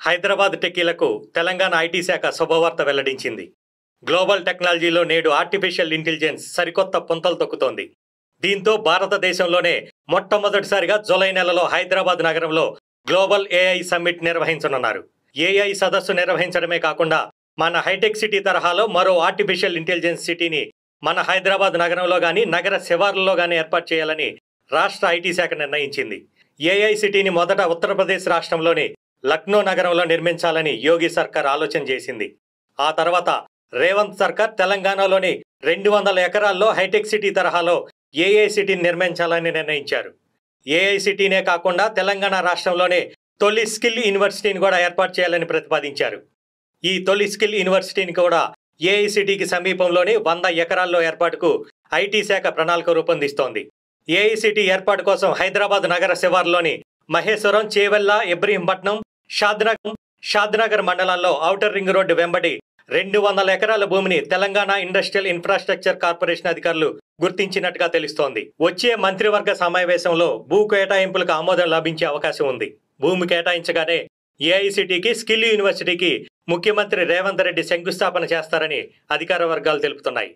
Hyderabad టెక్కీలకు Telangana IT శాఖ శుభవార్త వెల్లడించింది. గ్లోబల్ టెక్నాలజీలో నేడు ఆర్టిఫిషియల్ ఇంటెలిజెన్స్ సరికొత్త పుంతలు తొక్కుతోంది. దీంతో భారతదేశంలోనే మొట్టమొదటిసారిగా జూలై నెలలో హైదరాబాద్ నగరంలో గ్లోబల్ ఏఐ సమ్మిట్ నిర్వహించనున్నారు. ఏఐ సదస్సు నిర్వహించడమే కాకుండా మన హైటెక్ సిటీ తరహాలో మరో ఆర్టిఫిషియల్ ఇంటెలిజెన్స్ సిటీని మన హైదరాబాద్ నగరంలో గానీ నగర శివార్లలో గానీ ఏర్పాటు చేయాలని రాష్ట్ర ఐటీ శాఖ నిర్ణయించింది. ఏఐ సిటీని మొదట ఉత్తరప్రదేశ్ రాష్ట్రంలోని లక్నో నగరంలో నిర్మించాలని యోగి సర్కార్ ఆలోచన చేసింది. ఆ తర్వాత రేవంత్ సర్కార్ తెలంగాణలోని 200 ఎకరాల్లో హైటెక్ సిటీ తరహాలో ఏఐ సిటీని నిర్మించాలని నిర్ణయించారు. ఏఐ సిటీనే కాకుండా తెలంగాణ రాష్ట్రంలోనే తొలి స్కిల్ యూనివర్సిటీని కూడా ఏర్పాటు చేయాలని ప్రతిపాదించారు. ఈ తొలి స్కిల్ యూనివర్సిటీని కూడా ఏఐ సిటీకి సమీపంలోని 100 ఎకరాల్లో ఏర్పాటుకు ఐటీ శాఖ ప్రణాళిక రూపొందిస్తోంది. ఏఐ సిటీ ఏర్పాటు కోసం హైదరాబాద్ నగర శివార్లోని మహేశ్వరం, చేవెళ్ల, ఇబ్రహీంపట్నం, షాద్నగర్ మండలాల్లో ఔటర్ రింగ్ రోడ్డు వెంబడి 200 ఎకరాల భూమిని తెలంగాణ ఇండస్ట్రియల్ ఇన్ఫ్రాస్ట్రక్చర్ కార్పొరేషన్ అధికారులు గుర్తించినట్టుగా తెలుస్తోంది. వచ్చే మంత్రివర్గ సమావేశంలో భూ కేటాయింపులకు ఆమోదం లభించే అవకాశం ఉంది. భూమి కేటాయించగానే ఏఐ సిటీకి, స్కిల్ యూనివర్సిటీకి ముఖ్యమంత్రి రేవంత్ రెడ్డి శంకుస్థాపన చేస్తారని అధికార వర్గాలు తెలుపుతున్నాయి.